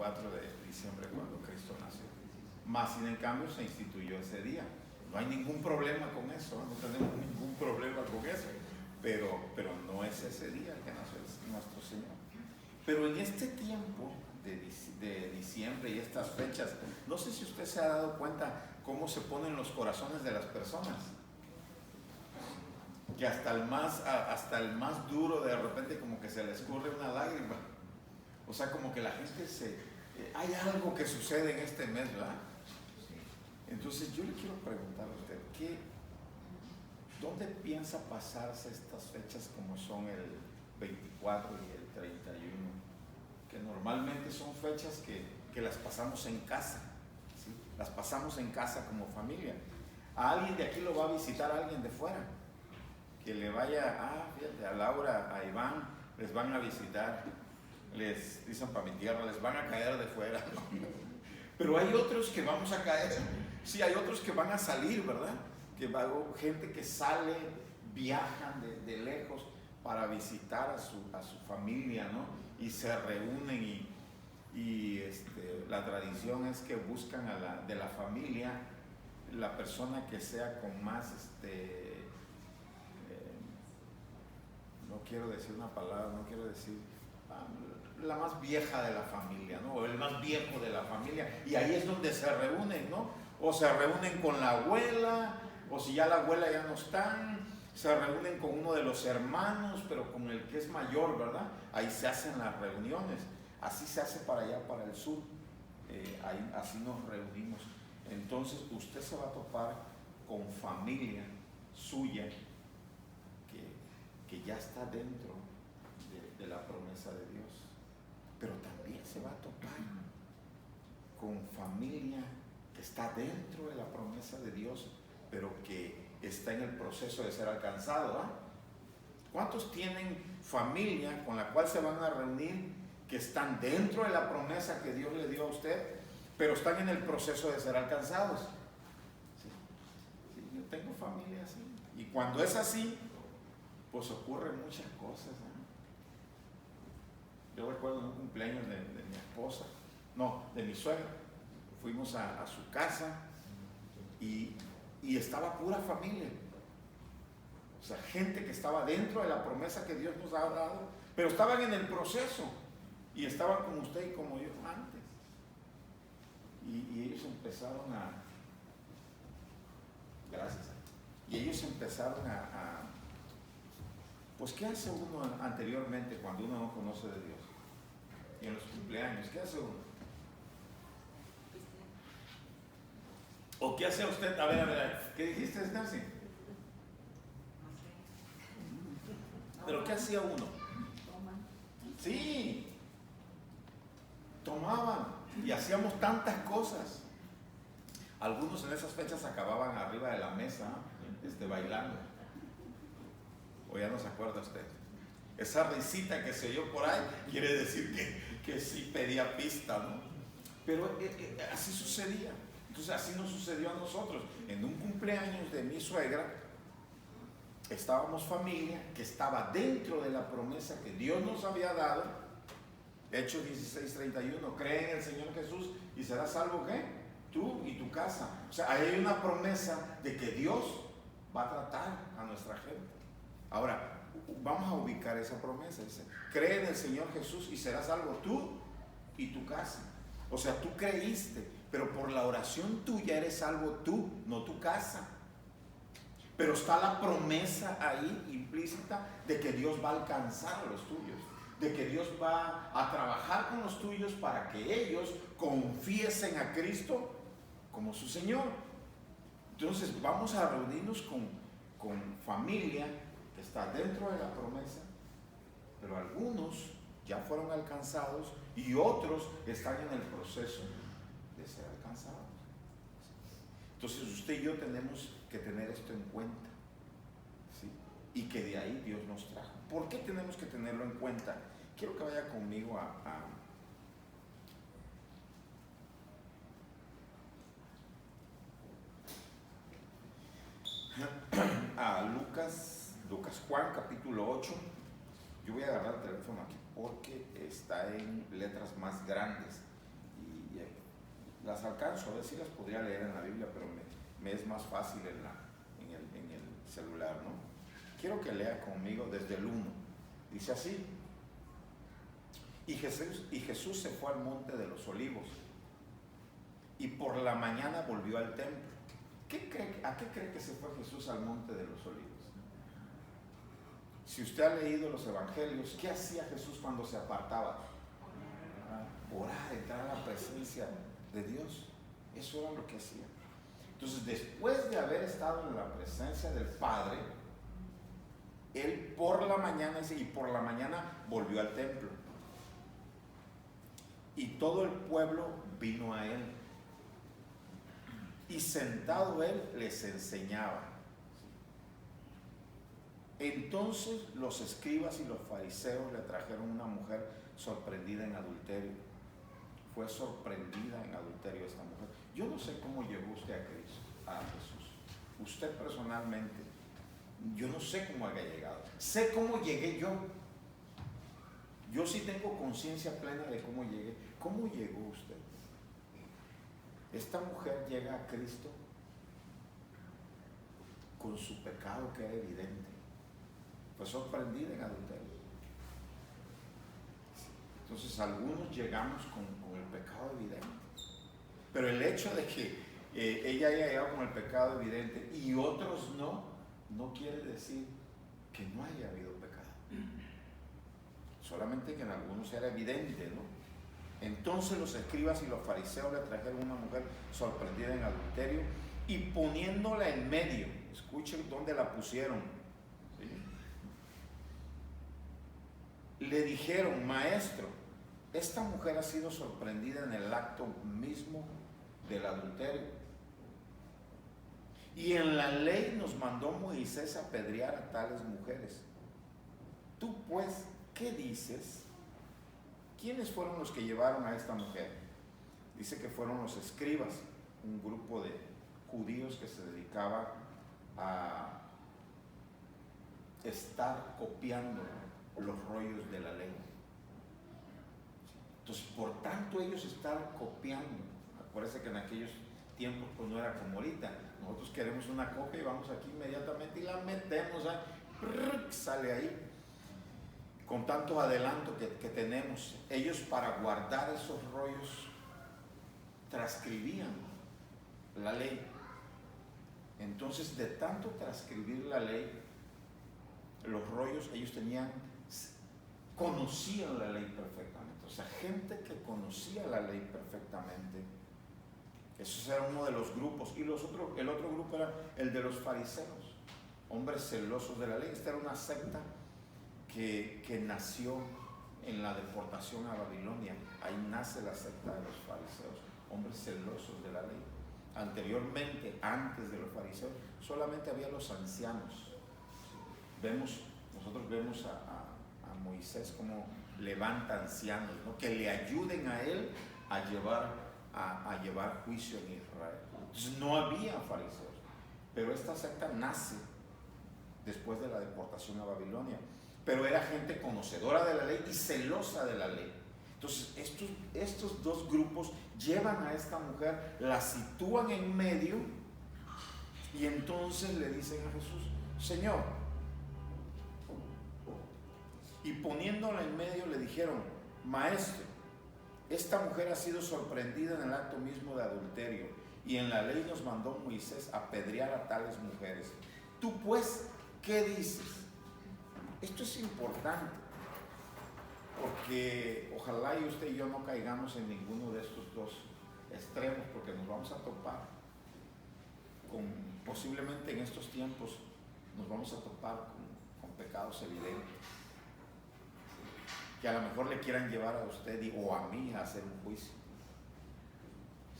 24 de diciembre cuando Cristo nació. Más sin en cambio se instituyó ese día. No hay ningún problema con eso, no tenemos ningún problema con eso, pero no es ese día que nació nuestro Señor. Pero en este tiempo de diciembre y estas fechas, no sé si usted se ha dado cuenta cómo se ponen los corazones de las personas, que hasta el más duro de repente como que se le escurre una lágrima. O sea, como que la gente hay algo que sucede en este mes, ¿verdad? Entonces yo le quiero preguntar a usted, ¿dónde piensa pasarse estas fechas como son el 24 y el 31? Que normalmente son fechas que las pasamos en casa, ¿sí? Las pasamos en casa como familia. A alguien de aquí lo va a visitar a alguien de fuera, que le vaya, fíjate, a Laura, a Iván, les van a visitar, les dicen para mi tierra, les van a caer de fuera, ¿no? Pero hay otros que vamos a caer, sí, hay otros que van a salir, ¿verdad? Gente que sale, viajan de lejos para visitar a su familia, ¿no? Y se reúnen y la tradición es que buscan de la familia la persona que sea con más, no quiero decir una palabra, no quiero decir, la más vieja de la familia, ¿no? O el más viejo de la familia, y ahí es donde se reúnen, ¿no? O se reúnen con la abuela, o si ya la abuela ya no está, se reúnen con uno de los hermanos, pero con el que es mayor, ¿verdad? Ahí se hacen las reuniones. Así se hace para allá, para el sur. Así nos reunimos. Entonces usted se va a topar con familia suya que ya está dentro de la promesa de Dios. Pero también se va a topar con familia que está dentro de la promesa de Dios, pero que está en el proceso de ser alcanzado, ¿verdad? ¿Cuántos tienen familia con la cual se van a reunir que están dentro de la promesa que Dios le dio a usted, pero están en el proceso de ser alcanzados? Sí, yo tengo familia así. Y cuando es así, pues ocurren muchas cosas, ¿eh? Yo recuerdo en un cumpleaños de mi suegra, fuimos a su casa y estaba pura familia. O sea, gente que estaba dentro de la promesa que Dios nos ha dado, pero estaban en el proceso y estaban como usted y como yo antes. Y ellos empezaron pues ¿qué hace uno anteriormente cuando uno no conoce de Dios? Y en los cumpleaños, ¿qué hace uno? ¿O qué hace usted? A ver, ¿qué dijiste, Nancy? ¿Pero qué hacía uno? Sí, tomaban y hacíamos tantas cosas. Algunos en esas fechas acababan arriba de la mesa, bailando. O ya no se acuerda usted. Esa risita que se oyó por ahí quiere decir que sí pedía pista, ¿no? Pero así sucedía. Entonces así nos sucedió a nosotros. En un cumpleaños de mi suegra, estábamos familia que estaba dentro de la promesa que Dios nos había dado. Hechos 16:31, cree en el Señor Jesús y serás salvo, ¿qué? Tú y tu casa. O sea, ahí hay una promesa de que Dios va a tratar a nuestra gente. Ahora, vamos a ubicar esa promesa. Dice, cree en el Señor Jesús y serás salvo tú y tu casa. O sea, tú creíste, pero por la oración tuya eres salvo tú, no tu casa. Pero está la promesa ahí implícita de que Dios va a alcanzar a los tuyos, de que Dios va a trabajar con los tuyos para que ellos confiesen a Cristo como su Señor. Entonces vamos a reunirnos con familia que está dentro de la promesa, pero algunos ya fueron alcanzados y otros están en el proceso de ser alcanzados. Entonces usted y yo tenemos que tener esto en cuenta, ¿sí? Y que de ahí Dios nos trajo. ¿Por qué tenemos que tenerlo en cuenta? Quiero que vaya conmigo a Lucas Juan, capítulo 8. Yo voy a agarrar el teléfono aquí porque está en letras más grandes las alcanzo, a ver si las podría leer en la Biblia, pero me es más fácil en el celular, ¿no? Quiero que lea conmigo desde el 1. Dice así: y Jesús se fue al monte de los olivos, y por la mañana volvió al templo. ¿A qué cree que se fue Jesús al monte de los olivos? Si usted ha leído los evangelios, ¿qué hacía Jesús cuando se apartaba? Orar, entrar a la presencia de Dios. Eso era lo que hacía. Entonces, después de haber estado en la presencia del Padre, él por la mañana volvió al templo. Y todo el pueblo vino a él. Y sentado él les enseñaba. Entonces los escribas y los fariseos le trajeron una mujer sorprendida en adulterio. Fue sorprendida en adulterio esta mujer. Yo no sé cómo llegó usted a Jesús. Usted personalmente, yo no sé cómo haya llegado. Sé cómo llegué yo. Yo sí tengo conciencia plena de cómo llegué. ¿Cómo llegó usted? Esta mujer llega a Cristo con su pecado que era evidente. Fue sorprendida en adulterio. Entonces algunos llegamos con el pecado evidente. Pero el hecho de que ella haya llegado con el pecado evidente y otros no quiere decir que no haya habido pecado. Solamente que en algunos era evidente, ¿no? Entonces los escribas y los fariseos le trajeron una mujer sorprendida en adulterio y poniéndola en medio, escuchen dónde la pusieron, ¿sí? Le dijeron: maestro, esta mujer ha sido sorprendida en el acto mismo del adulterio. Y en la ley nos mandó Moisés apedrear a tales mujeres. Tú pues, ¿qué dices? ¿Quiénes fueron los que llevaron a esta mujer? Dice que fueron los escribas, un grupo de judíos que se dedicaba a estar copiando los rollos de la ley. Entonces, por tanto, ellos estar copiando. Acuérdense que en aquellos tiempos pues no era como ahorita. Nosotros queremos una copia y vamos aquí inmediatamente y la metemos ahí, sale ahí. Con tanto adelanto que tenemos, ellos para guardar esos rollos transcribían la ley. Entonces, de tanto transcribir la ley, los rollos, ellos conocían la ley perfectamente. O sea, gente que conocía la ley perfectamente. Eso era uno de los grupos. Y el otro grupo era el de los fariseos, hombres celosos de la ley. Esta era una secta que nació en la deportación a Babilonia. Ahí nace la secta de los fariseos, hombres celosos de la ley. Anteriormente, antes de los fariseos, solamente había los ancianos. Nosotros vemos a Moisés como levanta ancianos, ¿no? Que le ayuden a él a llevar juicio en Israel. Entonces no había fariseos, pero esta secta nace después de la deportación a Babilonia. Pero era gente conocedora de la ley y celosa de la ley. Entonces estos dos grupos llevan a esta mujer, la sitúan en medio y entonces le dicen a Jesús: Señor, y poniéndola en medio le dijeron: maestro, esta mujer ha sido sorprendida en el acto mismo de adulterio y en la ley nos mandó Moisés apedrear a tales mujeres. Tú pues, ¿qué dices? Esto es importante, porque ojalá y usted y yo no caigamos en ninguno de estos dos extremos, porque nos vamos a topar posiblemente en estos tiempos, nos vamos a topar con pecados evidentes, que a lo mejor le quieran llevar a usted o a mí a hacer un juicio.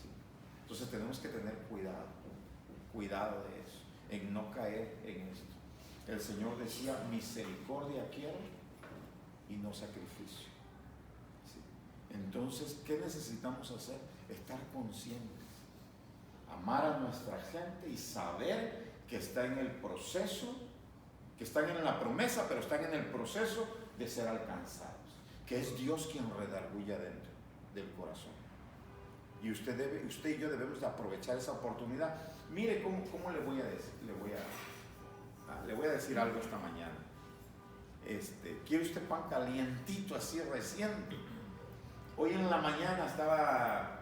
¿Sí? Entonces tenemos que tener cuidado de eso, en no caer en esto. El Señor decía: misericordia quiero y no sacrificio. ¿Sí? Entonces, ¿qué necesitamos hacer? Estar conscientes, amar a nuestra gente y saber que está en el proceso, que están en la promesa, pero están en el proceso de ser alcanzados, que es Dios quien redarguye dentro del corazón. Y usted y yo debemos de aprovechar esa oportunidad. Mire cómo le voy a decir, le voy a decir algo esta mañana. ¿Quiere usted pan calientito así reciente? Hoy en la mañana estaba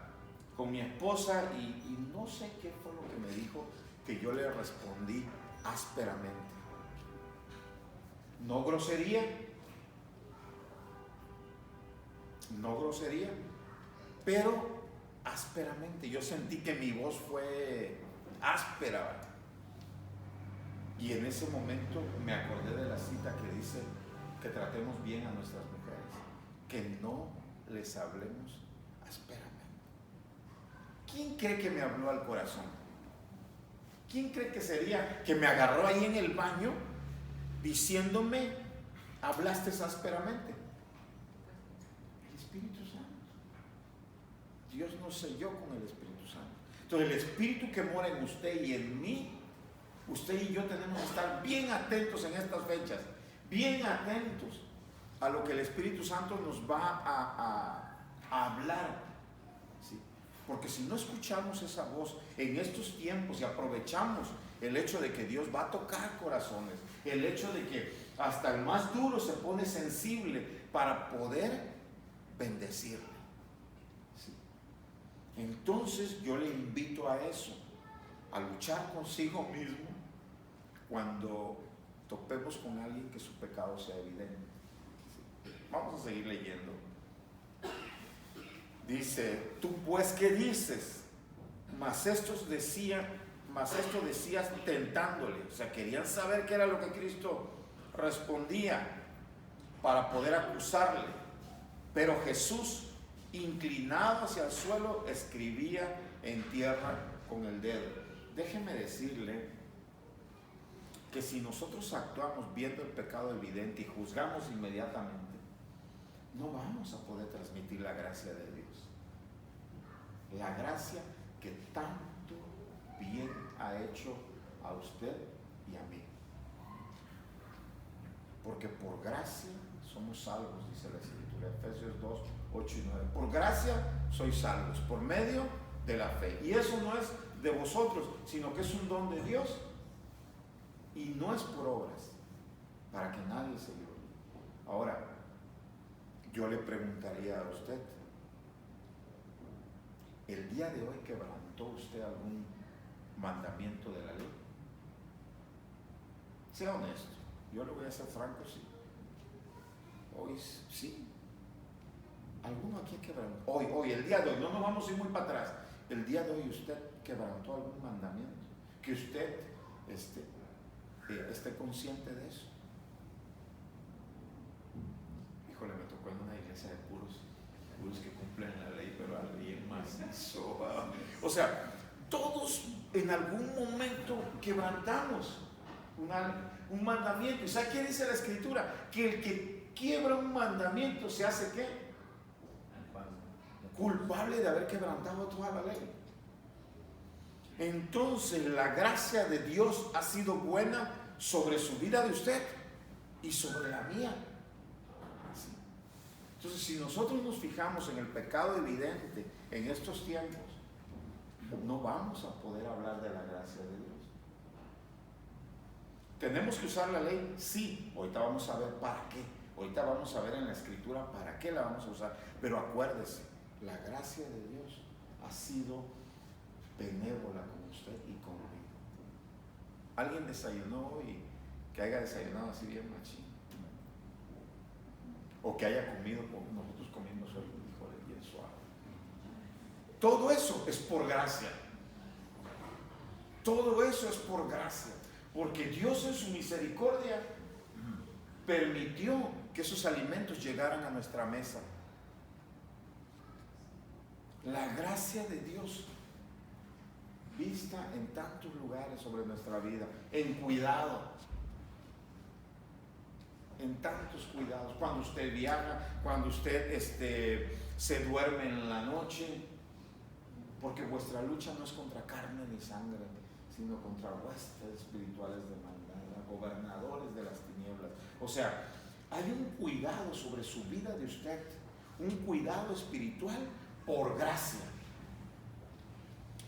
con mi esposa y no sé qué fue lo que me dijo, que yo le respondí ásperamente. No grosería, pero ásperamente. Yo sentí que mi voz fue áspera. Y en ese momento me acordé de la cita que dice que tratemos bien a nuestras mujeres, que no les hablemos ásperamente. ¿Quién cree que me habló al corazón? ¿Quién cree que sería que me agarró ahí en el baño diciéndome, hablaste ásperamente? El Espíritu Santo. Dios nos selló con el Espíritu Santo. Entonces el Espíritu que mora en usted y en mí, usted y yo tenemos que estar bien atentos en estas fechas, bien atentos a lo que el Espíritu Santo nos va a hablar. ¿Sí? Porque si no escuchamos esa voz en estos tiempos y aprovechamos el hecho de que Dios va a tocar corazones, el hecho de que hasta el más duro se pone sensible para poder bendecirle. ¿Sí? Entonces yo le invito a eso, a luchar consigo mismo cuando topemos con alguien que su pecado sea evidente. ¿Sí? Vamos a seguir leyendo. Dice, tú pues, ¿qué dices? Mas esto decías tentándole. O sea, querían saber qué era lo que Cristo respondía para poder acusarle. Pero Jesús, inclinado hacia el suelo, escribía en tierra con el dedo. Déjeme decirle que si nosotros actuamos viendo el pecado evidente y juzgamos inmediatamente, no vamos a poder transmitir la gracia de Dios. La gracia que tanto bien ha hecho a usted y a mí. Porque por gracia somos salvos, dice la Escritura, Efesios 2, 8 y 9. Por gracia sois salvos, por medio de la fe. Y eso no es de vosotros, sino que es un don de Dios. Y no es por obras, para que nadie se gloríe. Ahora, yo le preguntaría a usted, ¿el día de hoy quebrantó usted algún mandamiento de la ley? Sea honesto, yo le voy a ser franco, sí. Hoy sí. ¿Alguno aquí quebrantó? Hoy, el día de hoy, no nos vamos a ir muy para atrás. El día de hoy usted quebrantó algún mandamiento, que usted esté consciente de eso. Híjole, me tocó en una iglesia de puros que cumplen la ley, pero alguien más hizo. O sea, todos en algún momento quebrantamos un mandamiento. ¿Y sabe qué dice la Escritura? Que el que quiebra un mandamiento se hace ¿qué? Culpable de haber quebrantado toda la ley. Entonces la gracia de Dios ha sido buena sobre su vida de usted y sobre la mía. Entonces, si nosotros nos fijamos en el pecado evidente en estos tiempos, no vamos a poder hablar de la gracia de Dios. ¿Tenemos que usar la ley? Sí. Ahorita vamos a ver para qué. Ahorita vamos a ver en la Escritura para qué la vamos a usar. Pero acuérdese, la gracia de Dios ha sido benévola con usted y conmigo. ¿Alguien desayunó y que haya desayunado así bien machín? O que haya comido como nosotros comimos hoy, híjole, bien suave. Todo eso es por gracia. Todo eso es por gracia. Porque Dios en su misericordia permitió que esos alimentos llegaran a nuestra mesa. La gracia de Dios vista en tantos lugares sobre nuestra vida, en cuidado. En tantos cuidados, cuando usted viaja, cuando usted se duerme en la noche, porque vuestra lucha no es contra carne ni sangre, sino contra huestes espirituales de maldad, gobernadores de las tinieblas. O sea, hay un cuidado sobre su vida de usted, un cuidado espiritual por gracia.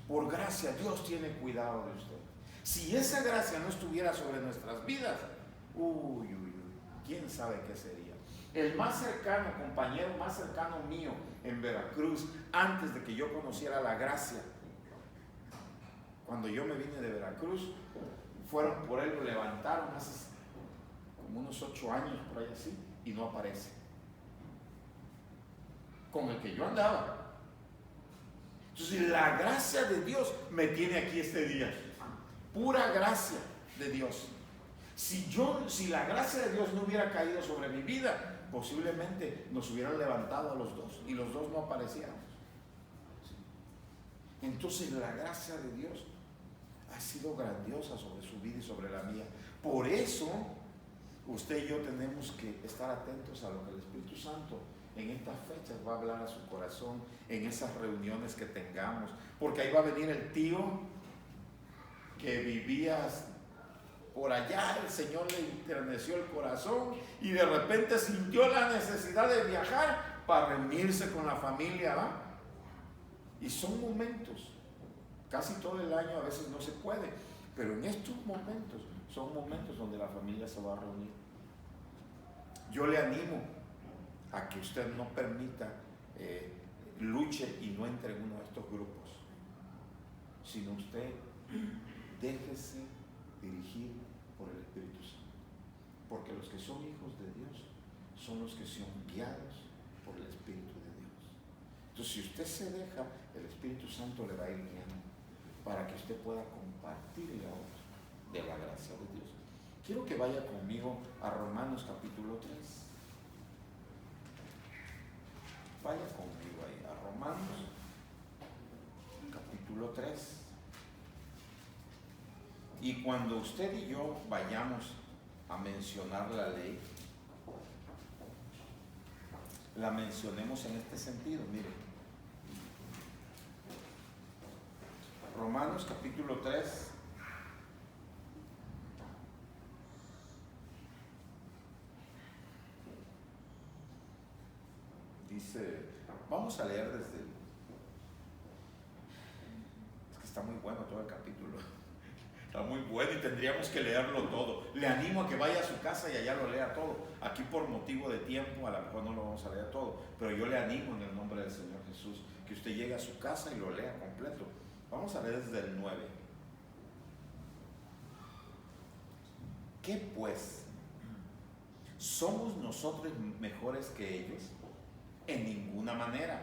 Por gracia, Dios tiene cuidado de usted. Si esa gracia no estuviera sobre nuestras vidas, quién sabe qué sería. El más cercano, compañero más cercano mío en Veracruz, antes de que yo conociera la gracia, cuando yo me vine de Veracruz, fueron por él, lo levantaron hace como unos 8 años, por ahí así, y no aparece. Con el que yo andaba. Entonces la gracia de Dios me tiene aquí este día. Pura gracia de Dios. Si la gracia de Dios no hubiera caído sobre mi vida, posiblemente nos hubieran levantado a los dos y los dos no aparecíamos. Entonces la gracia de Dios ha sido grandiosa sobre su vida y sobre la mía. Por eso usted y yo tenemos que estar atentos a lo que el Espíritu Santo en estas fechas va a hablar a su corazón, en esas reuniones que tengamos, porque ahí va a venir el tío que vivía por allá, el Señor le enterneció el corazón y de repente sintió la necesidad de viajar para reunirse con la familia, ¿va? Y son momentos, casi todo el año a veces no se puede, pero en estos momentos son momentos donde la familia se va a reunir. Yo le animo a que usted no permita luche y no entre en uno de estos grupos, sino usted déjese dirigir por el Espíritu Santo, porque los que son hijos de Dios son los que son guiados por el Espíritu de Dios. Entonces, si usted se deja, el Espíritu Santo le va a ir guiando para que usted pueda compartirle a otros de la gracia de Dios. Quiero que vaya conmigo a Romanos capítulo 3. Vaya conmigo ahí a Romanos capítulo 3. Y cuando usted y yo vayamos a mencionar la ley, la mencionemos en este sentido. Mire, Romanos capítulo 3. Dice, vamos a leer desde el... Es que está muy bueno todo el capítulo. Está muy bueno y tendríamos que leerlo todo. Le animo a que vaya a su casa y allá lo lea todo. Aquí por motivo de tiempo a lo mejor no lo vamos a leer todo, pero yo le animo en el nombre del Señor Jesús que usted llegue a su casa y lo lea completo. Vamos a leer desde el 9. ¿Qué pues? ¿Somos nosotros mejores que ellos? En ninguna manera.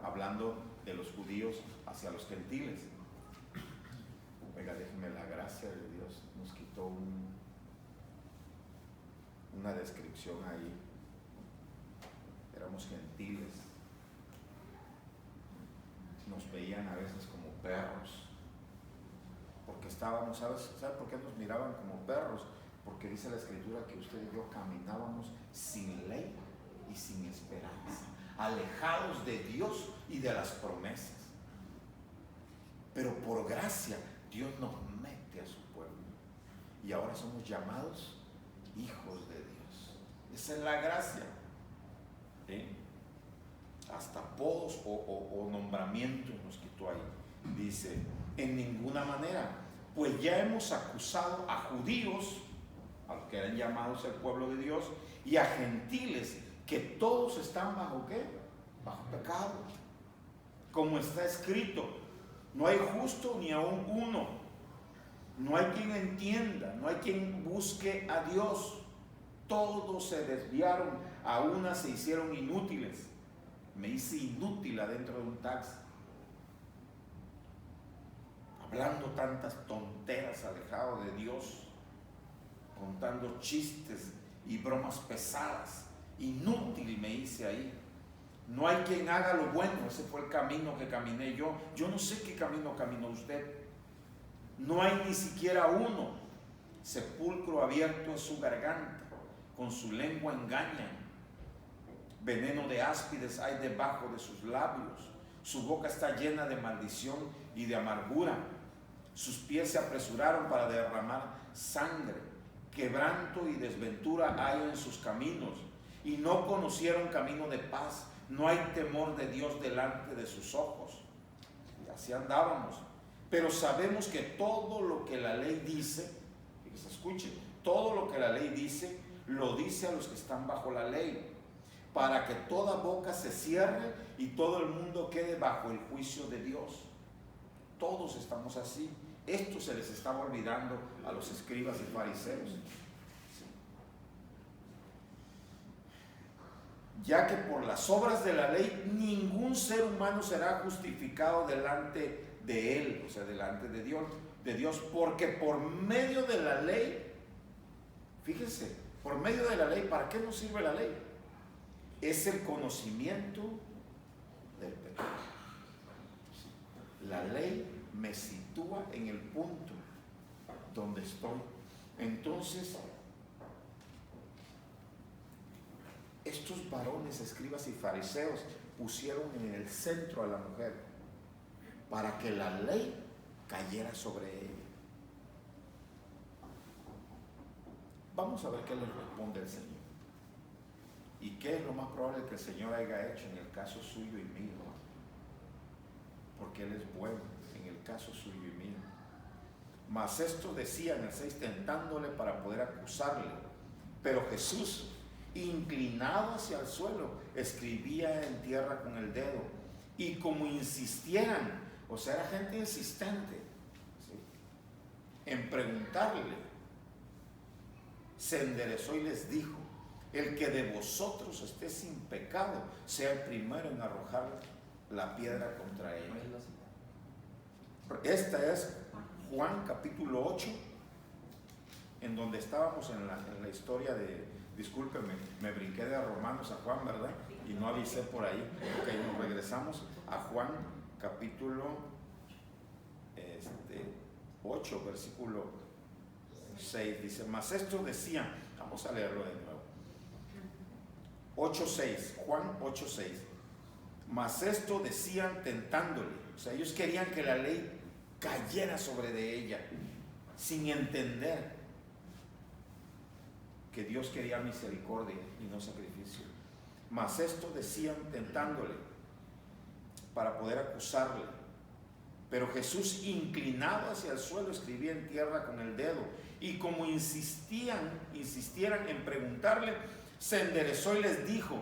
Hablando de los judíos hacia los gentiles. Oiga, déjeme, la gracia de Dios nos quitó una descripción ahí. Éramos gentiles. Nos veían a veces como perros. Porque estábamos, ¿sabe por qué nos miraban como perros? Porque dice la Escritura que usted y yo caminábamos sin ley y sin esperanza, alejados de Dios y de las promesas. Pero por gracia Dios nos mete a su pueblo y ahora somos llamados hijos de Dios. Esa es la gracia. Hasta apodos o nombramientos nos quitó ahí. Dice, en ninguna manera, pues ya hemos acusado a judíos, a los que eran llamados el pueblo de Dios, y a gentiles, que todos están bajo ¿qué? Bajo pecado. Como está escrito, no hay justo ni aún uno, no hay quien entienda, no hay quien busque a Dios. Todos se desviaron, a una se hicieron inútiles. Me hice inútil adentro de un taxi, hablando tantas tonteras, alejado de Dios, contando chistes y bromas pesadas. Inútil me hice ahí. No hay quien haga lo bueno. Ese fue el camino que caminé yo. Yo no sé qué camino caminó usted. No hay ni siquiera uno. Sepulcro abierto es su garganta, con su lengua engañan. Veneno de áspides hay debajo de sus labios. Su boca está llena de maldición y de amargura. Sus pies se apresuraron para derramar sangre. Quebranto y desventura hay en sus caminos, y no conocieron camino de paz. No hay temor de Dios delante de sus ojos. Ya así andábamos. Pero sabemos que todo lo que la ley dice, que se escuche, todo lo que la ley dice, lo dice a los que están bajo la ley, para que toda boca se cierre y todo el mundo quede bajo el juicio de Dios. Todos estamos así. Esto se les estaba olvidando a los escribas y fariseos. Ya que por las obras de la ley ningún ser humano será justificado delante de él, o sea, delante de Dios, porque por medio de la ley, fíjense, por medio de la ley, ¿para qué nos sirve la ley? Es el conocimiento del pecado. La ley me sitúa en el punto donde estoy. Entonces, estos varones, escribas y fariseos, pusieron en el centro a la mujer para que la ley cayera sobre ella. Vamos a ver qué les responde el Señor. ¿Y qué es lo más probable que el Señor haya hecho en el caso suyo y mío? Porque Él es bueno en el caso suyo y mío. Mas esto decía en el 6, tentándole para poder acusarle. Pero Jesús, inclinado hacia el suelo, escribía en tierra con el dedo. Y como insistieran, o sea, era gente insistente, ¿sí?, en preguntarle, se enderezó y les dijo: el que de vosotros esté sin pecado, sea el primero en arrojar la piedra contra ella. Esta es Juan capítulo 8, en donde estábamos en la historia de, discúlpeme, me brinqué de Romanos a Juan, ¿verdad? Y no avisé por ahí. Ok, nos regresamos a Juan capítulo 8, versículo 6. Dice: mas esto decían, vamos a leerlo de nuevo. 8:6, Juan 8:6. Mas esto decían tentándole, o sea, ellos querían que la ley cayera sobre de ella, sin entender que Dios quería misericordia y no sacrificio. Mas esto decían tentándole para poder acusarle. Pero Jesús, inclinado hacia el suelo, escribía en tierra con el dedo. Y como insistieran en preguntarle, se enderezó y les dijo: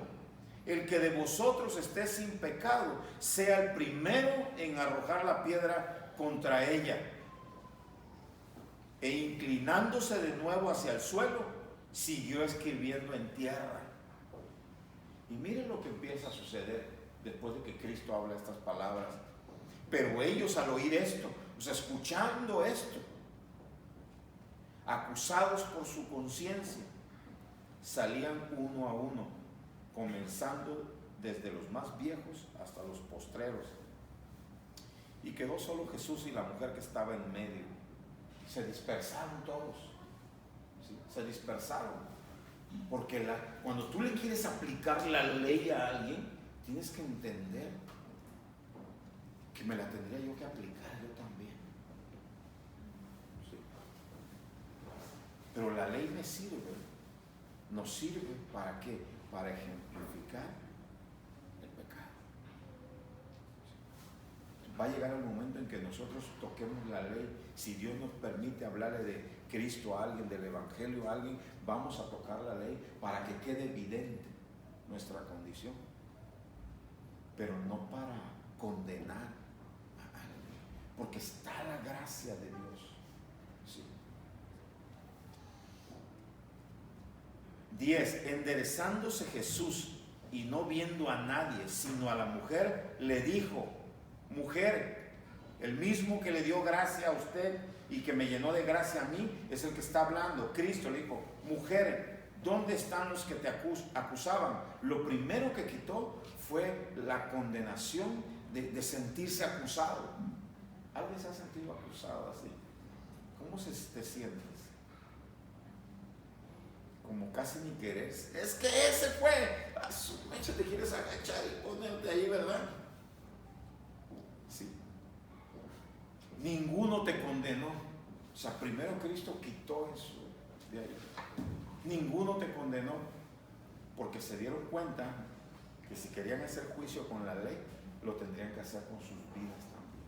el que de vosotros esté sin pecado, sea el primero en arrojar la piedra contra ella. E inclinándose de nuevo hacia el suelo, siguió escribiendo en tierra. Y miren lo que empieza a suceder después de que Cristo habla estas palabras. Pero ellos, al oír esto, o sea, escuchando esto, acusados por su conciencia, salían uno a uno, comenzando desde los más viejos hasta los postreros. Y quedó solo Jesús y la mujer que estaba en medio. Se dispersaron todos, ¿sí? Se dispersaron. Porque cuando tú le quieres aplicar la ley a alguien, tienes que entender que me la tendría yo que aplicar yo también. ¿Sí? Pero la ley me sirve. ¿Nos sirve para qué? Para ejemplificar el pecado. Va a llegar el momento en que nosotros toquemos la ley. Si Dios nos permite hablarle de Cristo a alguien, del Evangelio a alguien, vamos a tocar la ley para que quede evidente nuestra condición, pero no para condenar a alguien, porque está la gracia de Dios. ¿Sí? 10. Enderezándose Jesús y no viendo a nadie sino a la mujer, le dijo: mujer, el mismo que le dio gracia a usted y que me llenó de gracia a mí es el que está hablando. Cristo le dijo: mujer, ¿dónde están los que te acusaban? Lo primero que quitó fue la condenación de sentirse acusado. ¿Alguien se ha sentido acusado así? ¿Cómo te sientes? Como casi ni querés. Es que ese fue. A su mecha te quieres agachar y ponerte ahí, ¿verdad? Sí. Ninguno te condenó. O sea, primero Cristo quitó eso de ahí. Ninguno te condenó, porque se dieron cuenta que si querían hacer juicio con la ley, lo tendrían que hacer con sus vidas también.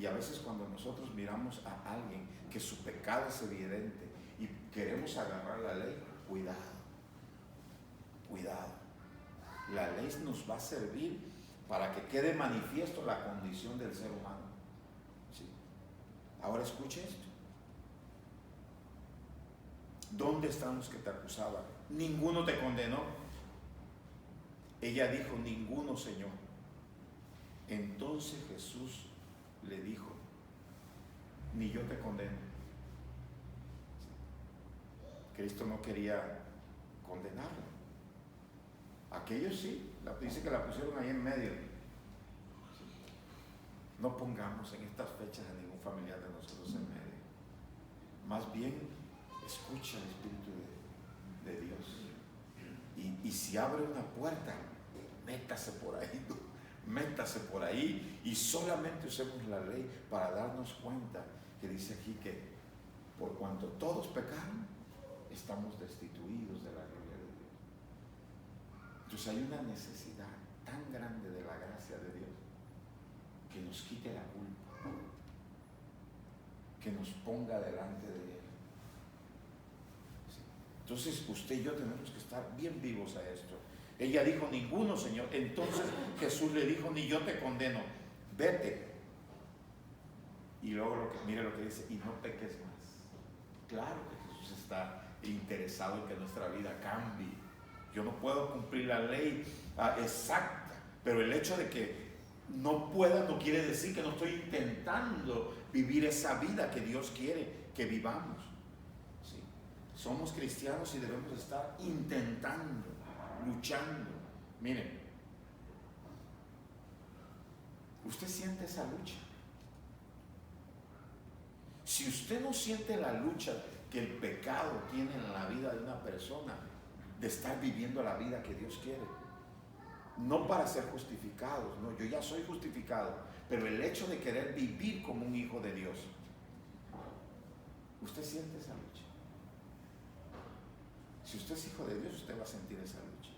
Y a veces cuando nosotros miramos a alguien que su pecado es evidente y queremos agarrar la ley, cuidado, cuidado. La ley nos va a servir para que quede manifiesto la condición del ser humano. ¿Sí? Ahora escuche esto. ¿Dónde están los que te acusaban? Ninguno te condenó. Ella dijo, ninguno, Señor. Entonces Jesús le dijo, ni yo te condeno. Cristo no quería condenarlo. Aquellos sí, dice que la pusieron ahí en medio. No pongamos en estas fechas a ningún familiar de nosotros en medio. Más bien, escucha el Espíritu de Dios. Y si abre una puerta, métase por ahí, métase por ahí y solamente usemos la ley para darnos cuenta que dice aquí que por cuanto todos pecaron, estamos destituidos de la gloria de Dios. Entonces hay una necesidad tan grande de la gracia de Dios que nos quite la culpa, que nos ponga delante de Él. ¿Sí? Entonces usted y yo tenemos que estar bien vivos a esto. Ella dijo, ninguno, Señor. Entonces Jesús le dijo, ni yo te condeno, vete. Y luego mire lo que dice, y no peques más. Claro que Jesús está interesado en que nuestra vida cambie. Yo no puedo cumplir la ley exacta, pero el hecho de que no pueda no quiere decir que no estoy intentando vivir esa vida que Dios quiere que vivamos. ¿Sí? Somos cristianos y debemos estar intentando, luchando. Miren, usted siente esa lucha. Si usted no siente la lucha que el pecado tiene en la vida de una persona, de estar viviendo la vida que Dios quiere, no para ser justificados, no, yo ya soy justificado, pero el hecho de querer vivir como un hijo de Dios, usted siente esa lucha. Si usted es hijo de Dios, usted va a sentir esa lucha.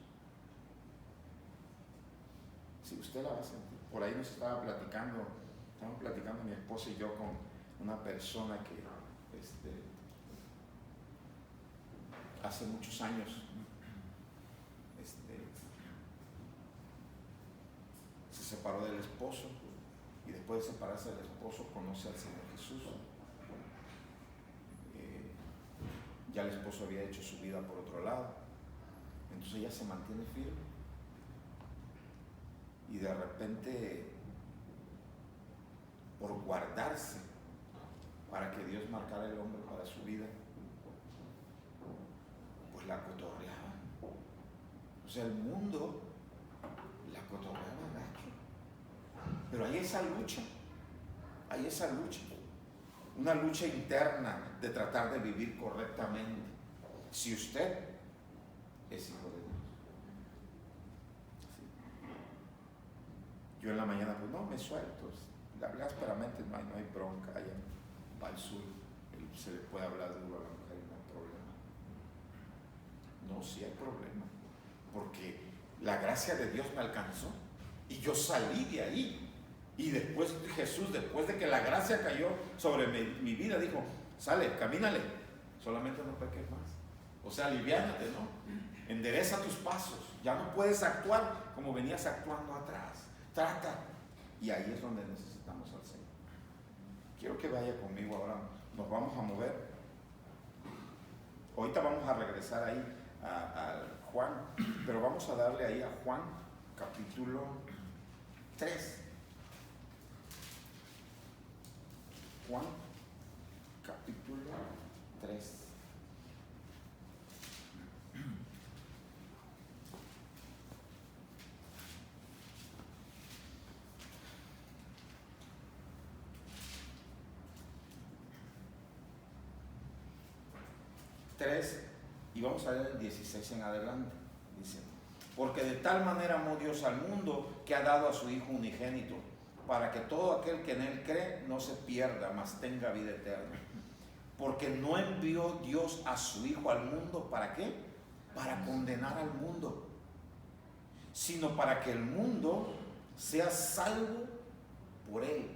Si usted la va a sentir. Por ahí nos estábamos platicando mi esposa y yo con una persona que hace muchos años se separó del esposo y después de separarse del esposo conoce al Señor Jesús. Ya el esposo había hecho su vida por otro lado, entonces ella se mantiene firme y de repente, por guardarse para que Dios marcara el hombre para su vida, pues la cotorreaba. O sea, el mundo la cotorreaba gacho. Pero hay esa lucha, una lucha interna de tratar de vivir correctamente. Si usted es hijo de Dios. ¿Sí? Yo en la mañana, pues no, me suelto. Ásperamente no hay bronca. Allá para el sur se le puede hablar duro a la mujer y no hay problema. No, sí hay problema. Porque la gracia de Dios me alcanzó y yo salí de ahí. Y después Jesús, después de que la gracia cayó sobre mi vida, dijo, sale, camínale, solamente no peques más. O sea, aliviánate, ¿no? Endereza tus pasos. Ya no puedes actuar como venías actuando atrás. Trata. Y ahí es donde necesitamos al Señor. Quiero que vaya conmigo ahora. Nos vamos a mover. Ahorita vamos a regresar ahí a Juan, pero vamos a darle ahí a Juan capítulo 3. Juan capítulo 3. Y vamos a ver el 16 en adelante. Dice, porque de tal manera amó Dios al mundo que ha dado a su Hijo unigénito, para que todo aquel que en Él cree no se pierda, mas tenga vida eterna. Porque no envió Dios a su Hijo al mundo, ¿para qué? Para condenar al mundo, sino para que el mundo sea salvo por Él.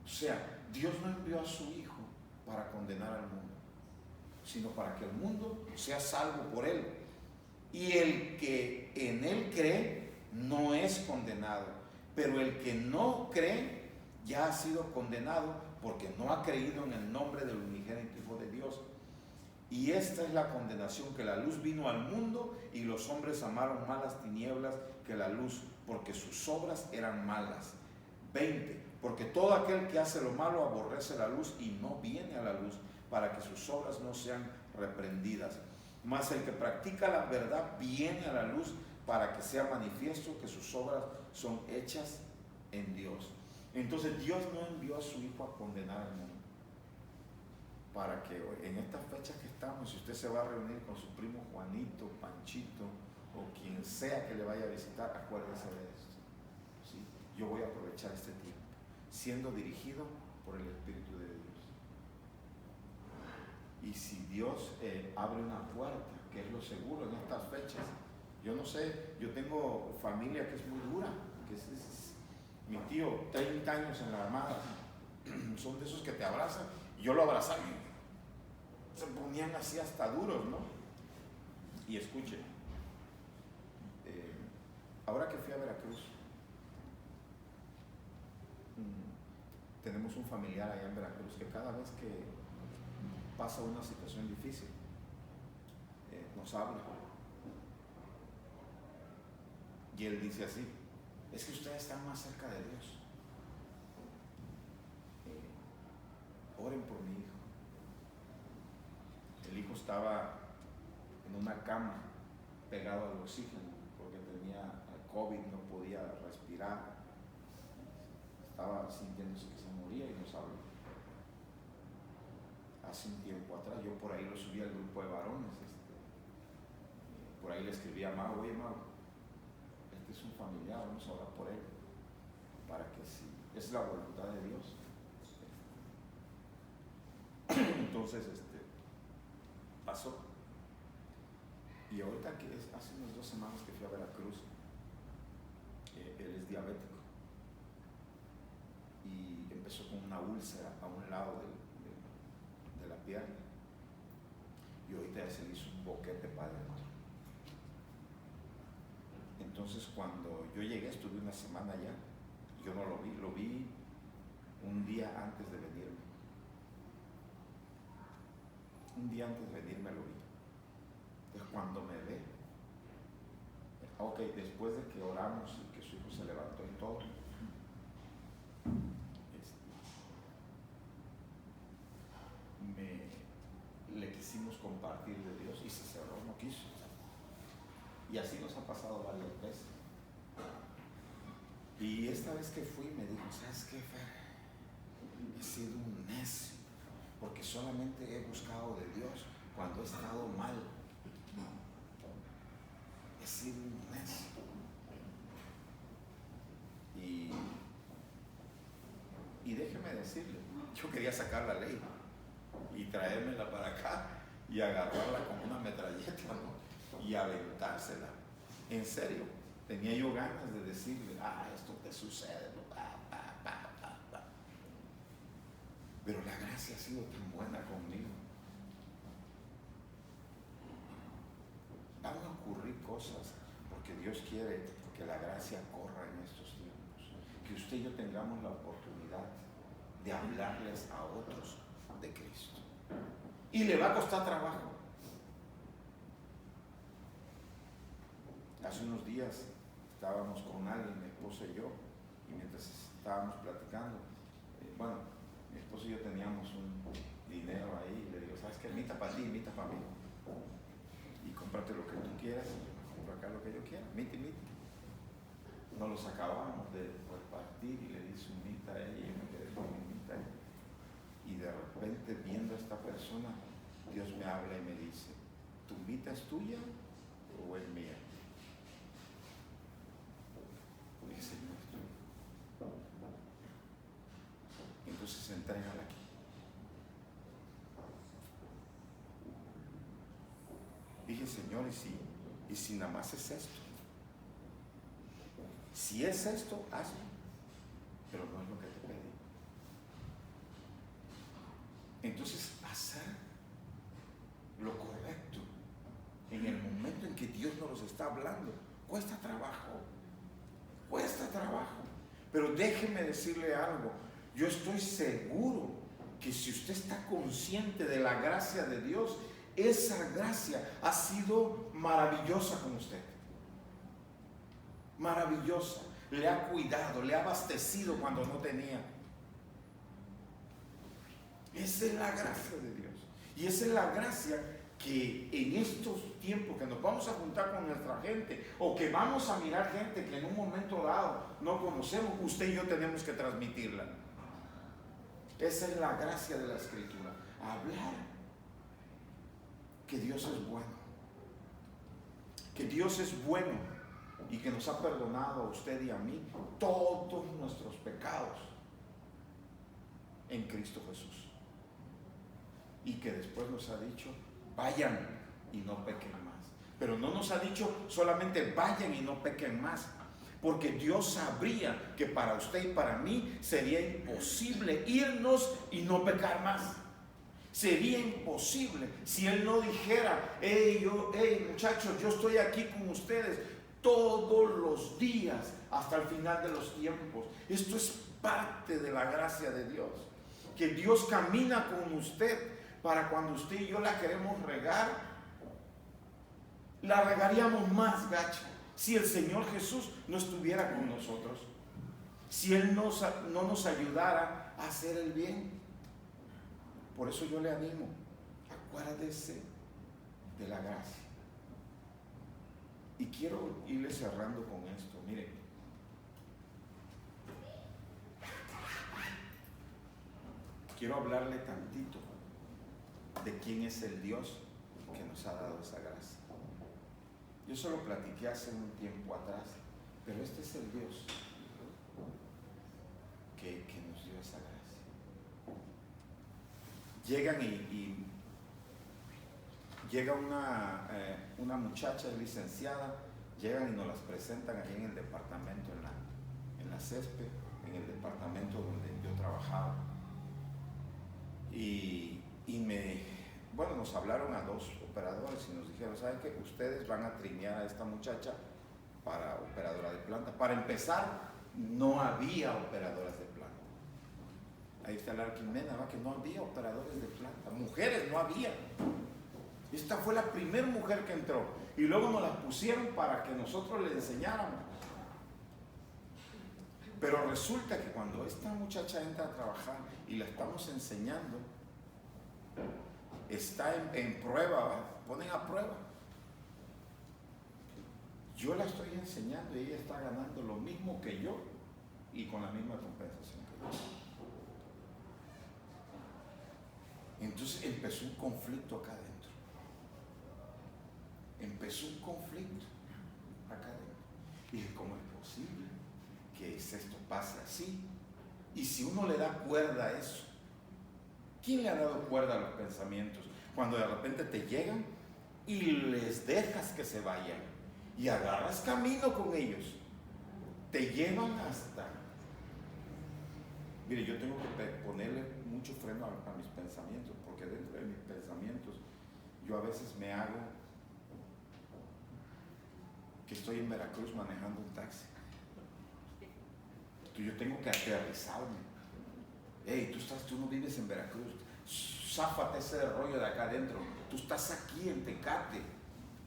O sea, Dios no envió a su Hijo para condenar al mundo, sino para que el mundo sea salvo por Él. Y el que en Él cree no es condenado, pero el que no cree ya ha sido condenado porque no ha creído en el nombre del unigénito Hijo de Dios. Y esta es la condenación, que la luz vino al mundo y los hombres amaron más las tinieblas que la luz, porque sus obras eran malas. 20. Porque todo aquel que hace lo malo aborrece la luz y no viene a la luz, para que sus obras no sean reprendidas. Mas el que practica la verdad viene a la luz, para que sea manifiesto que sus obras son hechas en Dios. Entonces Dios no envió a su Hijo a condenar al mundo, para que en estas fechas que estamos, si usted se va a reunir con su primo Juanito, Panchito o quien sea que le vaya a visitar, acuérdese de esto, ¿sí? Yo voy a aprovechar este tiempo siendo dirigido por el Espíritu de Dios. Y si Dios abre una puerta, que es lo seguro en estas fechas, yo no sé, yo tengo familia que es muy dura, que es mi tío, 30 años en la Armada, son de esos que te abrazan, y yo lo abrazaba y se ponían así hasta duros, ¿no? Y escuche, ahora que fui a Veracruz, tenemos un familiar allá en Veracruz que cada vez que pasa una situación difícil, nos habla. Y él dice así: es que ustedes están más cerca de Dios. Oren por mi hijo. El hijo estaba en una cama pegado al oxígeno porque tenía COVID, no podía respirar, estaba sintiéndose que se moría y nos habló. Hace un tiempo atrás, yo por ahí lo subí al grupo de varones, por ahí le escribí a Mau: oye Mau, este es un familiar, vamos a orar por él, para que si es la voluntad de Dios. Entonces pasó, y ahorita que hace unas 2 semanas que fui a Veracruz, él es diabético y empezó con una úlcera a un lado de la pierna, y ahorita ya se le hizo un boquete para adentro. Entonces cuando yo llegué, estuve una semana allá, yo no lo vi un día antes de venirme. Un día antes de venirme lo vi. Entonces cuando me ve, ok, después de que oramos y que su hijo se levantó y todo, le quisimos compartir de Dios y se cerró, no quiso. Y así nos ha pasado varias veces. Y esta vez que fui me dijo: ¿sabes qué, Fer? He sido un necio, porque solamente he buscado de Dios cuando he estado mal. He sido un necio. Y déjeme decirle, yo quería sacar la ley y traérmela para acá y agarrarla como una metralleta, ¿no? Y aventársela. En serio, tenía yo ganas de decirle: esto te sucede, ¿no? Pero la gracia ha sido tan buena conmigo. Van a ocurrir cosas porque Dios quiere que la gracia corra en estos tiempos, que usted y yo tengamos la oportunidad de hablarles a otros de Cristo. Y le va a costar trabajo. Hace unos días estábamos con alguien, mi esposa y yo, y mientras estábamos platicando, mi esposo y yo teníamos un dinero ahí, y le digo: ¿sabes qué? Mitad para ti, mitad para mí. Y cómprate lo que tú quieras, y yo me compro acá lo que yo quiera, mitad y mitad. Nos los acabamos de repartir y le di su mitad a ella y yo me quedé con mi mitad. Y de repente, viendo a esta persona, Dios me habla y me dice: ¿tu mitad es tuya o es mía? Y dije: Señor, es tuya. Entonces entrégala aquí. Dije: Señor, ¿y si nada más es esto? Si es esto, hazlo, pero no es lo que te pedí. Entonces, hacer lo correcto en el momento en que Dios nos está hablando cuesta trabajo, pero déjeme decirle algo. Yo estoy seguro que si usted está consciente de la gracia de Dios, esa gracia ha sido maravillosa con usted, maravillosa. Le ha cuidado, le ha abastecido cuando no tenía. Esa es la gracia de Dios. Y esa es la gracia que en estos tiempos que nos vamos a juntar con nuestra gente, o que vamos a mirar gente que en un momento dado no conocemos, usted y yo tenemos que transmitirla. Esa es la gracia de la Escritura. Hablar que Dios es bueno. Que Dios es bueno y que nos ha perdonado a usted y a mí todos nuestros pecados en Cristo Jesús. Y que después nos ha dicho, vayan y no pequen más. Pero no nos ha dicho solamente vayan y no pequen más, porque Dios sabría que para usted y para mí sería imposible irnos y no pecar más. Sería imposible si Él no dijera, hey muchachos, yo estoy aquí con ustedes todos los días hasta el final de los tiempos. Esto es parte de la gracia de Dios, que Dios camina con usted para cuando usted y yo la queremos regar, la regaríamos más gacho si el Señor Jesús no estuviera con nosotros, si Él no nos ayudara a hacer el bien. Por eso yo le animo, acuérdese de la gracia. Y quiero irle cerrando con esto. Mire, quiero hablarle tantito de quién es el Dios que nos ha dado esa gracia. Yo se lo platiqué hace un tiempo atrás, pero este es el Dios que nos dio esa gracia. Llegan y llega una muchacha licenciada, llegan y nos las presentan aquí en el departamento, en la CESPE, en el departamento donde yo trabajaba. Bueno, nos hablaron a dos operadores y nos dijeron, ¿saben qué? Ustedes van a trinear a esta muchacha para operadora de planta. Para empezar, no había operadoras de planta. Ahí está la Arquimena, ¿va? Que no había operadores de planta. Mujeres no había. Esta fue la primera mujer que entró. Y luego nos la pusieron para que nosotros le enseñáramos. Pero resulta que cuando esta muchacha entra a trabajar y la estamos enseñando, está en prueba, ¿va? Ponen a prueba. Yo la estoy enseñando y ella está ganando lo mismo que yo y con la misma compensación que yo. Entonces empezó un conflicto acá adentro. Y dije, ¿cómo es posible que esto pase así? Y si uno le da cuerda a eso, ¿quién le ha dado cuerda a los pensamientos? Cuando de repente te llegan y les dejas que se vayan y agarras camino con ellos, te llevan hasta... Mire, yo tengo que ponerle mucho freno a mis pensamientos, porque dentro de mis pensamientos yo a veces me hago que estoy en Veracruz manejando un taxi. Entonces yo tengo que aterrizarme. Hey, tú no vives en Veracruz, záfate ese rollo de acá adentro. Tú estás aquí en Tecate,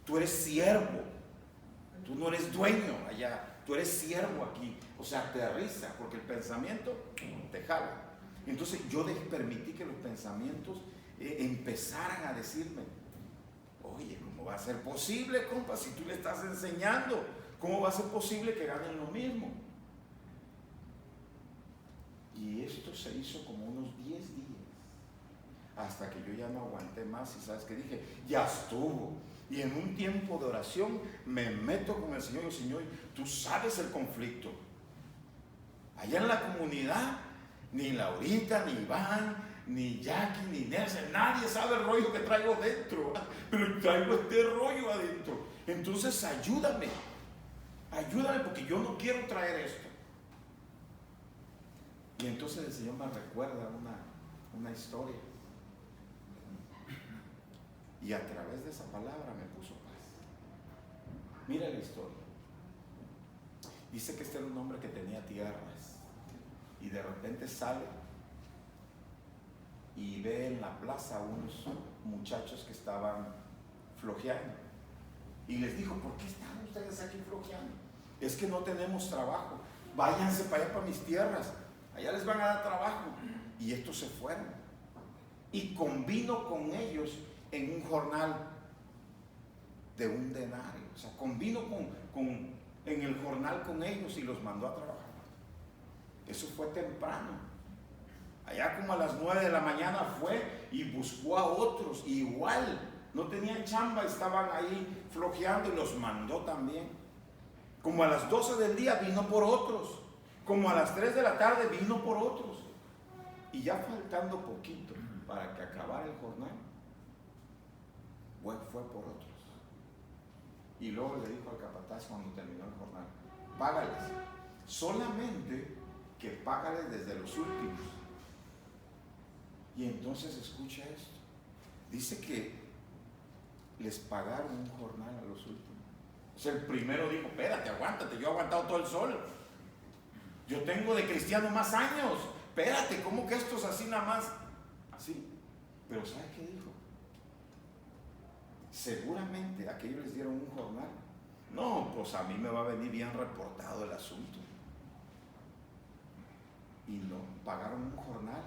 tú eres siervo, tú no eres dueño allá, tú eres siervo aquí. O sea, aterriza, porque el pensamiento te jala. Entonces yo permití que los pensamientos empezaran a decirme, oye, ¿cómo va a ser posible, compa, si tú le estás enseñando? ¿Cómo va a ser posible que ganen lo mismo? Y esto se hizo como unos 10 días, hasta que yo ya no aguanté más y ¿sabes qué dije? Ya estuvo. Y en un tiempo de oración me meto con el Señor y digo, Señor, tú sabes el conflicto. Allá en la comunidad, ni Laurita, ni Iván, ni Jackie, ni Nelson, nadie sabe el rollo que traigo dentro, pero traigo este rollo adentro. Entonces ayúdame porque yo no quiero traer esto. Y entonces el Señor me recuerda una historia Y a través de esa palabra me puso paz. Mira la historia. Dice que este era un hombre que tenía tierras y de repente sale y ve en la plaza a unos muchachos que estaban flojeando y les dijo: ¿por qué están ustedes aquí flojeando? Es que no tenemos trabajo, váyanse para allá, para mis tierras, allá les van a dar trabajo. Y estos se fueron y convino con ellos en un jornal de un denario. O sea, convino en el jornal con ellos y los mandó a trabajar. Eso fue temprano. Allá como a las 9 de la mañana fue y buscó a otros, igual, no tenían chamba, estaban ahí flojeando y los mandó también. Como a las 12 del día vino por otros, como a las 3 de la tarde vino por otros. Y ya faltando poquito para que acabara el jornal, fue por otros. Y luego le dijo al capataz cuando terminó el jornal: págales, solamente que págales desde los últimos. Y entonces escucha esto. Dice que les pagaron un jornal a los últimos. O sea, el primero dijo: espérate, aguántate, yo he aguantado todo el sol. Yo tengo de cristiano más años. Espérate, ¿cómo que estos así nada más? Así. Pero ¿sabe qué dijo? Seguramente aquellos les dieron un jornal. No, pues a mí me va a venir bien reportado el asunto. Y no, pagaron un jornal.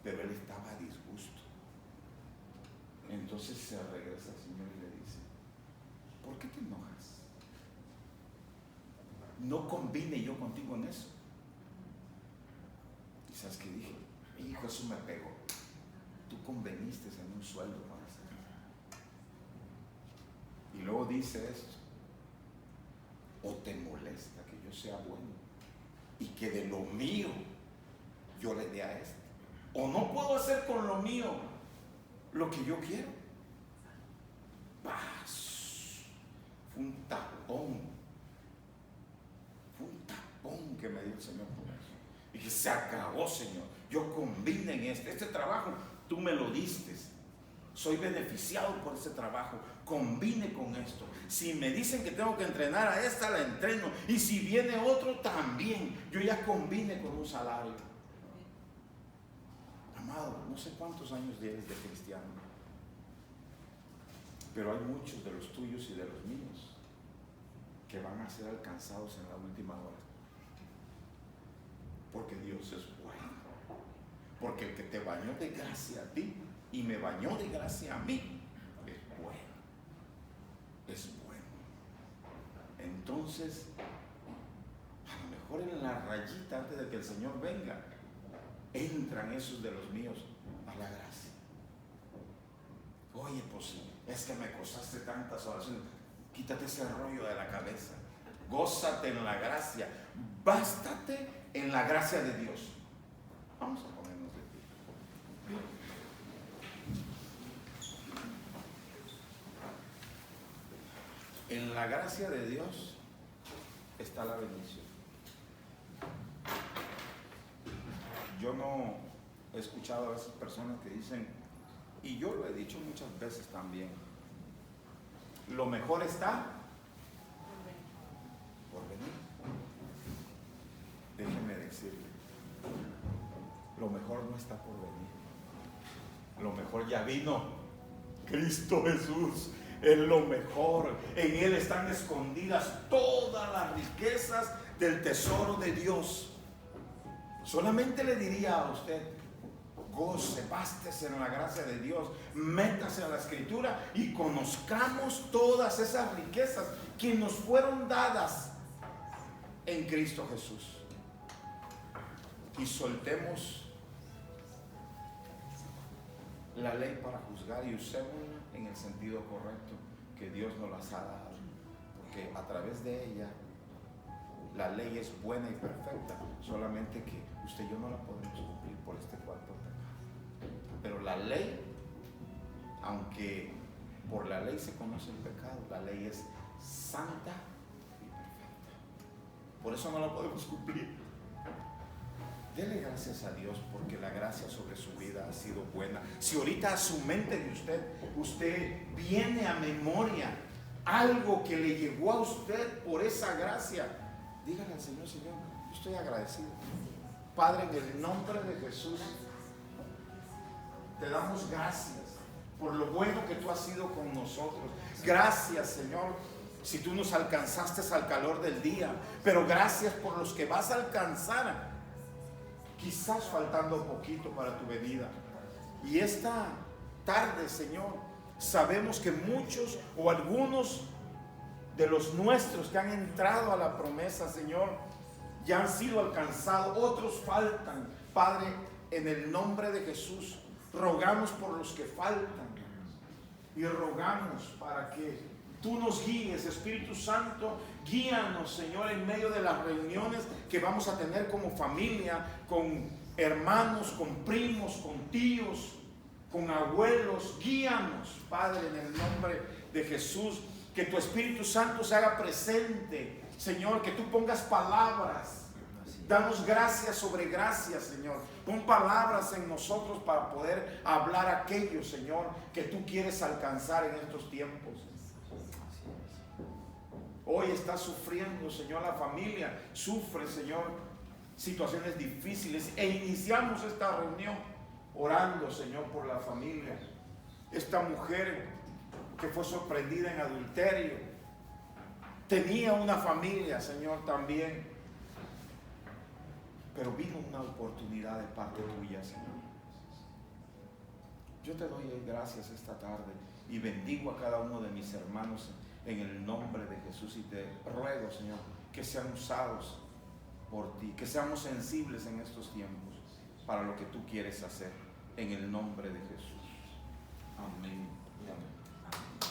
Pero él estaba a disgusto. Entonces se regresa al Señor y le dice: ¿por qué te enojas? No combine yo contigo en eso. ¿Y sabes qué dije? Hijo, eso me pegó. Tú conveniste en un sueldo para hacer. Y luego dice esto: ¿o te molesta que yo sea bueno y que de lo mío yo le dé a este? ¿O no puedo hacer con lo mío lo que yo quiero? ¡Paz! Fue un tapón. Fue un tapón que me dio el Señor por eso. Y que se acabó, Señor. Yo combino en este trabajo, tú me lo diste. Soy beneficiado por ese trabajo. Combine con esto. Si me dicen que tengo que entrenar a esta, la entreno. Y si viene otro, también. Yo ya combine con un salario. Amado, no sé cuántos años tienes de cristiano, pero hay muchos de los tuyos y de los míos que van a ser alcanzados en la última hora. Porque Dios es bueno. Porque el que te bañó de gracia a ti y me bañó de gracia a mí es bueno. Es bueno. Entonces, a lo mejor en la rayita antes de que el Señor venga, entran esos de los míos a la gracia. Oye, pues es que me costaste tantas oraciones. Quítate ese rollo de la cabeza. Gózate en la gracia. Bástate en la gracia de Dios. Vamos a ponernos de pie. En la gracia de Dios está la bendición. Yo no he escuchado a esas personas que dicen, y yo lo he dicho muchas veces también, lo mejor está por venir. Déjeme decirle, lo mejor no está por venir. Lo mejor ya vino. Cristo Jesús es lo mejor. En Él están escondidas todas las riquezas del tesoro de Dios. Solamente le diría a usted: goce, bástese en la gracia de Dios, métase a la Escritura y conozcamos todas esas riquezas que nos fueron dadas en Cristo Jesús. Y soltemos la ley para juzgar y usémosla en el sentido correcto que Dios nos las ha dado, porque a través de ella la ley es buena y perfecta, solamente que usted y yo no la podemos cumplir por este cuerpo. Pero la ley, aunque por la ley se conoce el pecado, la ley es santa y perfecta. Por eso no la podemos cumplir. Dele gracias a Dios porque la gracia sobre su vida ha sido buena. Si ahorita a su mente de usted viene a memoria algo que le llegó a usted por esa gracia, dígale al Señor: Señor, yo estoy agradecido. Padre, en el nombre de Jesús, te damos gracias por lo bueno que tú has sido con nosotros. Gracias, Señor, si tú nos alcanzaste al calor del día, pero gracias por los que vas a alcanzar, quizás faltando poquito para tu venida. Y esta tarde, Señor, sabemos que muchos o algunos de los nuestros que han entrado a la promesa, Señor, ya han sido alcanzados, otros faltan. Padre, en el nombre de Jesús, rogamos por los que faltan y rogamos para que tú nos guíes, Espíritu Santo. Guíanos, Señor, en medio de las reuniones que vamos a tener como familia, con hermanos, con primos, con tíos, con abuelos. Guíanos, Padre, en el nombre de Jesús. Que tu Espíritu Santo se haga presente, Señor, que tú pongas palabras. Danos gracias sobre gracias, Señor. Pon palabras en nosotros para poder hablar aquello, Señor, que tú quieres alcanzar en estos tiempos. Hoy está sufriendo, Señor, la familia. Sufre, Señor, situaciones difíciles. E iniciamos esta reunión orando, Señor, por la familia. Esta mujer que fue sorprendida en adulterio tenía una familia, Señor, también. Pero vino una oportunidad de parte tuya, Señor. Yo te doy gracias esta tarde y bendigo a cada uno de mis hermanos en el nombre de Jesús. Y te ruego, Señor, que sean usados por ti, que seamos sensibles en estos tiempos para lo que tú quieres hacer, en el nombre de Jesús.